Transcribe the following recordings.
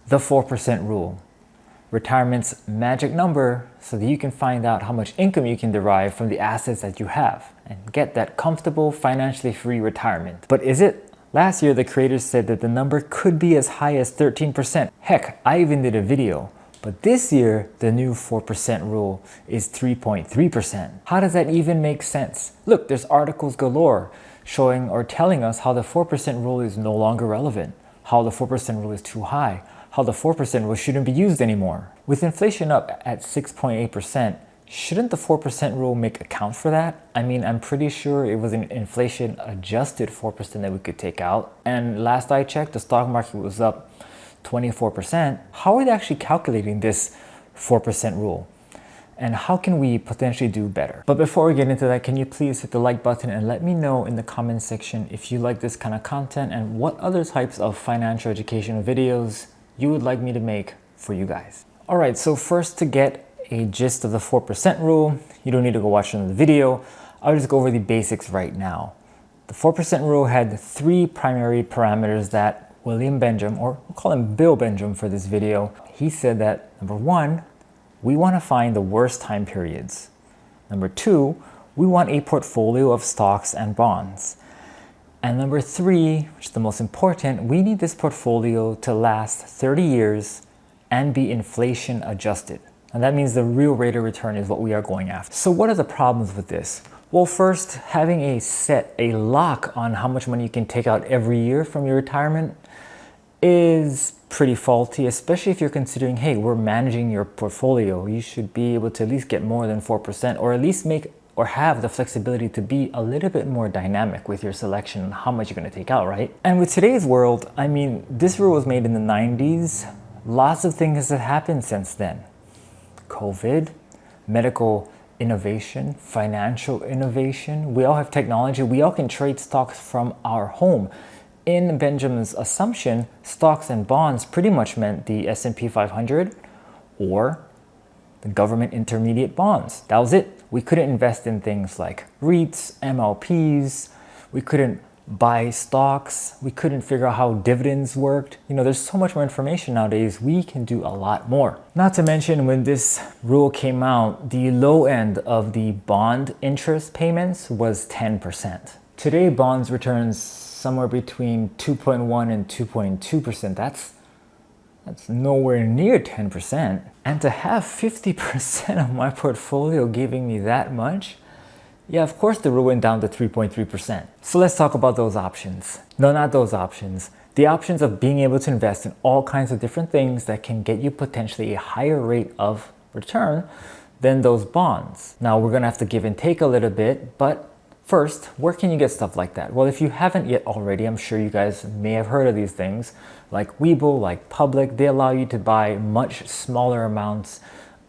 The 4% rule. Retirement's magic number so that you can find out how much income you can derive from the assets that you have and get that comfortable, financially free retirement. But is it? Last year, the creators said that the number could be as high as 13%. Heck, I even did a video. But this year, the new 4% rule is 3.3%. How does that even make sense? Look, there's articles galore showing or telling us how the 4% rule is no longer relevant, how the 4% rule is too high, how the 4% rule shouldn't be used anymore. With inflation up at 6.8%, shouldn't the 4% rule make account for that? I mean, I'm pretty sure it was an inflation adjusted 4% that we could take out. And last I checked, the stock market was up 24%. How are they actually calculating this 4% rule? And how can we potentially do better? But before we get into that, can you please hit the like button and let me know in the comment section if you like this kind of content and what other types of financial educational videos you would like me to make for you guys. All right, so first, to get a gist of the 4% rule, you don't need to go watch another video. I'll just go over the basics right now. The 4% rule had three primary parameters that William Benjamin, or we'll call him Bill Benjamin for this video, he said that number one, we want to find the worst time periods. Number two, we want a portfolio of stocks and bonds. And number three, which is the most important, we need this portfolio to last 30 years and be inflation adjusted. And that means the real rate of return is what we are going after. So what are the problems with this? Well, first, having a lock on how much money you can take out every year from your retirement is pretty faulty, especially if you're considering, hey, we're managing your portfolio. You should be able to at least get more than 4%, or at least make or have the flexibility to be a little bit more dynamic with your selection on how much you're going to take out, right? And with today's world, I mean, this rule was made in the 90s. Lots of things have happened since then. COVID, medical innovation, financial innovation. We all have technology. We all can trade stocks from our home. In Benjamin's assumption, stocks and bonds pretty much meant the S&P 500 or the government intermediate bonds. That was it. We couldn't invest in things like REITs, MLPs. We couldn't buy stocks. We couldn't figure out how dividends worked. You know, there's so much more information nowadays. We can do a lot more. Not to mention, when this rule came out, the low end of the bond interest payments was 10%. Today, bonds returns somewhere between 2.1 and 2.2%. That's nowhere near 10%. And to have 50% of my portfolio giving me that much, yeah, of course the rule went down to 3.3%. So let's talk about those options. No, not those options. The options of being able to invest in all kinds of different things that can get you potentially a higher rate of return than those bonds. Now, we're gonna have to give and take a little bit, but first, where can you get stuff like that? Well, if you haven't yet already, I'm sure you guys may have heard of these things, like Webull, like Public. They allow you to buy much smaller amounts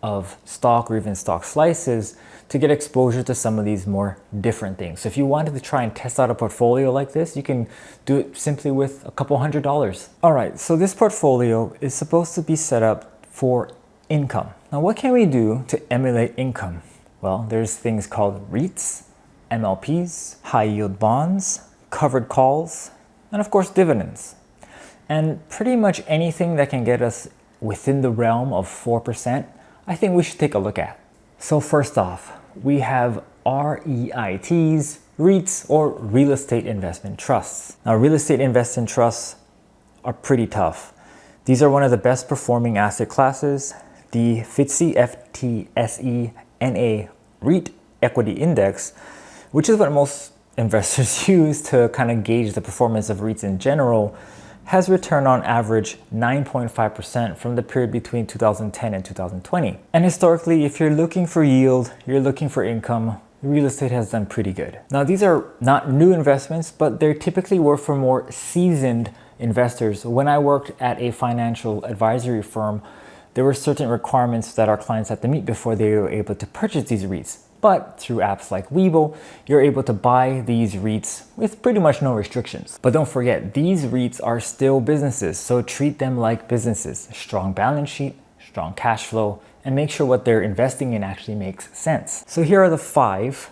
of stock or even stock slices to get exposure to some of these more different things. So if you wanted to try and test out a portfolio like this, you can do it simply with a couple $100s. All right, so this portfolio is supposed to be set up for income. Now, what can we do to emulate income? Well, there's things called REITs, MLPs, high yield bonds, covered calls, and of course dividends. And pretty much anything that can get us within the realm of 4%, I think we should take a look at. So first off, we have REITs, REITs, or real estate investment trusts. Now, real estate investment trusts are pretty tough. These are one of the best performing asset classes. The FTSE NA REIT Equity Index, which is what most investors use to kind of gauge the performance of REITs in general, has returned on average 9.5% from the period between 2010 and 2020. And historically, if you're looking for yield, you're looking for income, real estate has done pretty good. Now, these are not new investments, but they typically were for more seasoned investors. When I worked at a financial advisory firm, there were certain requirements that our clients had to meet before they were able to purchase these REITs. But through apps like Webull, you're able to buy these REITs with pretty much no restrictions. But don't forget, these REITs are still businesses, so treat them like businesses. Strong balance sheet, strong cash flow, and make sure what they're investing in actually makes sense. So here are the 5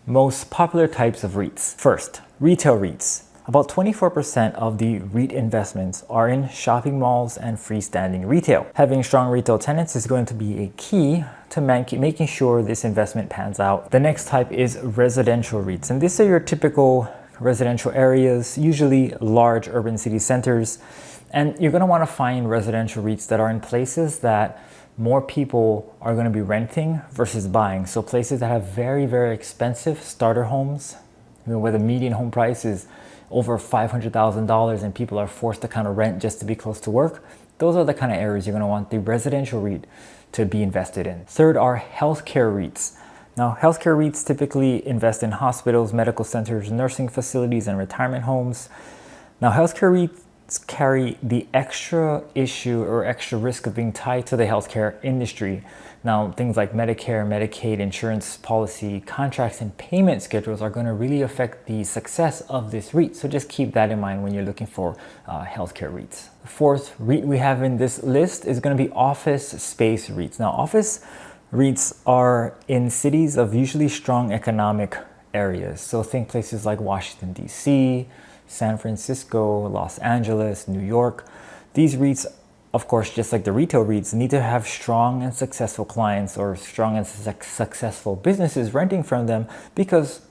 most popular types of REITs. First, retail REITs. About 24% of the REIT investments are in shopping malls and freestanding retail. Having strong retail tenants is going to be a key to making sure this investment pans out. The next type is residential REITs, and these are your typical residential areas, usually large urban city centers. And you're going to want to find residential REITs that are in places that more people are going to be renting versus buying. So places that have very, very expensive starter homes, where the median home price is over $500,000 and people are forced to kind of rent just to be close to work. Those are the kind of areas you're going to want the residential REIT to be invested in. Third are healthcare REITs. Now, healthcare REITs typically invest in hospitals, medical centers, nursing facilities, and retirement homes. Now, healthcare REITs carry the extra issue or extra risk of being tied to the healthcare industry. Now, things like Medicare, Medicaid, insurance policy, contracts, and payment schedules are going to really affect the success of this REIT. So just keep that in mind when you're looking for healthcare REITs. The fourth REIT we have in this list is going to be office space REITs. Now, office REITs are in cities of usually strong economic areas. So think places like Washington, D.C., San Francisco, Los Angeles, New York. These REITs, of course, just like the retail REITs, need to have strong and successful clients or strong and successful businesses renting from them because,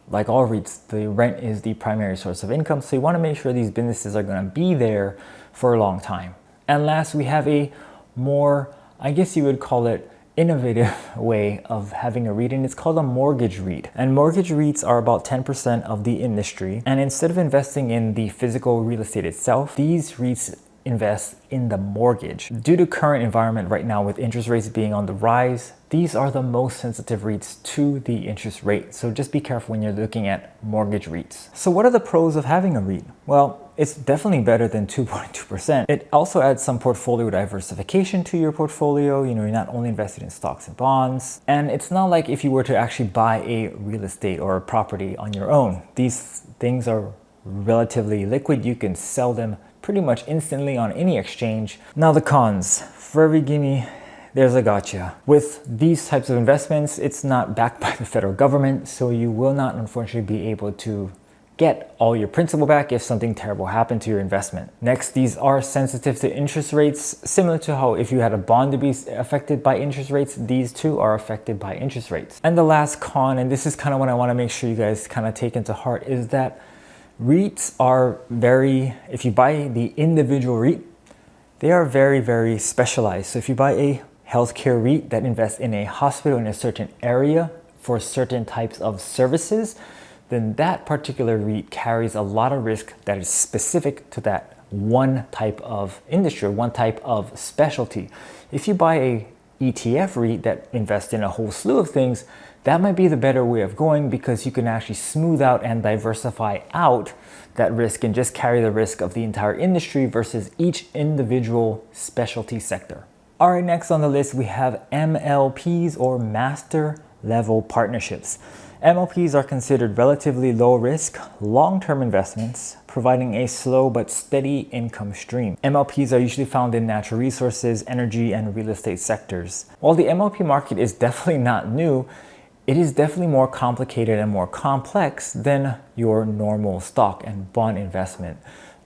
like all REITs, the rent is the primary source of income. So you want to make sure these businesses are going to be there for a long time. And last, we have a more, I guess you would call it, innovative way of having a REIT, and it's called a mortgage REIT. And mortgage REITs are about 10% of the industry. And instead of investing in the physical real estate itself, these REITs invest in the mortgage. Due to current environment right now with interest rates being on the rise, these are the most sensitive REITs to the interest rate. So just be careful when you're looking at mortgage REITs. So what are the pros of having a REIT? Well, it's definitely better than 2.2%. It also adds some portfolio diversification to your portfolio. You're not only invested in stocks and bonds. And it's not like if you were to actually buy a real estate or a property on your own. These things are relatively liquid. You can sell them pretty much instantly on any exchange. Now the cons. For every gimme, there's a gotcha. With these types of investments, it's not backed by the federal government, so you will not unfortunately be able to get all your principal back if something terrible happened to your investment. Next, these are sensitive to interest rates, similar to how if you had a bond to be affected by interest rates, these too are affected by interest rates. And the last con, and this is kind of what I want to make sure you guys kind of take into heart, is that REITs are if you buy the individual REIT, they are very, very specialized. So if you buy a healthcare REIT that invests in a hospital in a certain area for certain types of services, then that particular REIT carries a lot of risk that is specific to that one type of industry, one type of specialty. If you buy a ETF REIT that invests in a whole slew of things, that might be the better way of going because you can actually smooth out and diversify out that risk and just carry the risk of the entire industry versus each individual specialty sector. All right, next on the list, we have MLPs or master level partnerships. MLPs are considered relatively low risk, long-term investments, providing a slow but steady income stream. MLPs are usually found in natural resources, energy, and real estate sectors. While the MLP market is definitely not new, it is definitely more complicated and more complex than your normal stock and bond investment.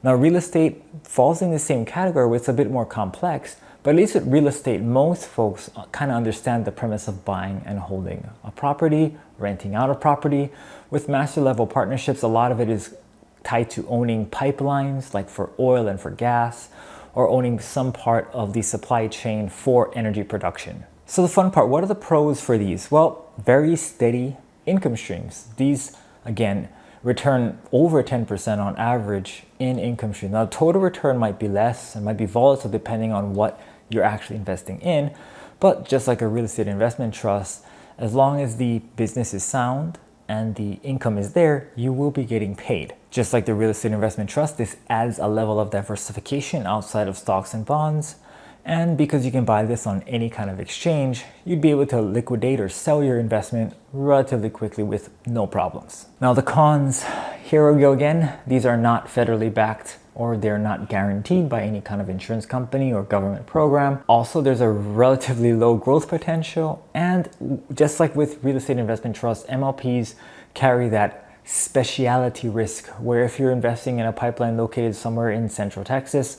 Now, real estate falls in the same category where it's a bit more complex, but at least with real estate, most folks kind of understand the premise of buying and holding a property, renting out a property. With master level partnerships, a lot of it is tied to owning pipelines, like for oil and for gas, or owning some part of the supply chain for energy production. So the fun part, what are the pros for these? Well, very steady income streams. These, again, return over 10% on average in income stream. Now, total return might be less and might be volatile depending on what you're actually investing in. But just like a real estate investment trust, as long as the business is sound and the income is there, you will be getting paid. Just like the real estate investment trust, this adds a level of diversification outside of stocks and bonds. And because you can buy this on any kind of exchange, you'd be able to liquidate or sell your investment relatively quickly with no problems. Now the cons, here we go again. These are not federally backed or they're not guaranteed by any kind of insurance company or government program. Also, there's a relatively low growth potential. And just like with real estate investment trusts, MLPs carry that specialty risk, where if you're investing in a pipeline located somewhere in Central Texas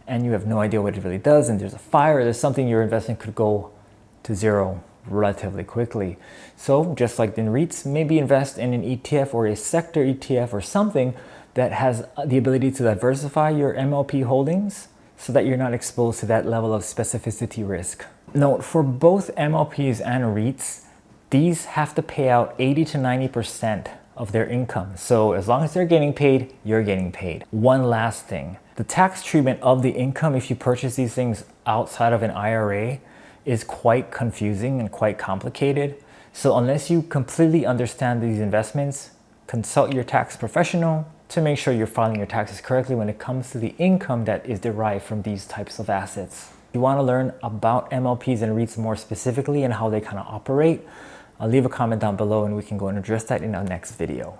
and you have no idea what it really does, and there's a fire, there's something your investment could go to zero relatively quickly. So just like in REITs, maybe invest in an ETF or a sector ETF or something that has the ability to diversify your MLP holdings so that you're not exposed to that level of specificity risk. Note, for both MLPs and REITs, these have to pay out 80 to 90% of their income. So as long as they're getting paid, you're getting paid. One last thing, the tax treatment of the income if you purchase these things outside of an IRA is quite confusing and quite complicated. So unless you completely understand these investments, consult your tax professional to make sure you're filing your taxes correctly when it comes to the income that is derived from these types of assets. If you want to learn about MLPs and REITs more specifically and how they kind of operate, I'll leave a comment down below and we can go and address that in our next video.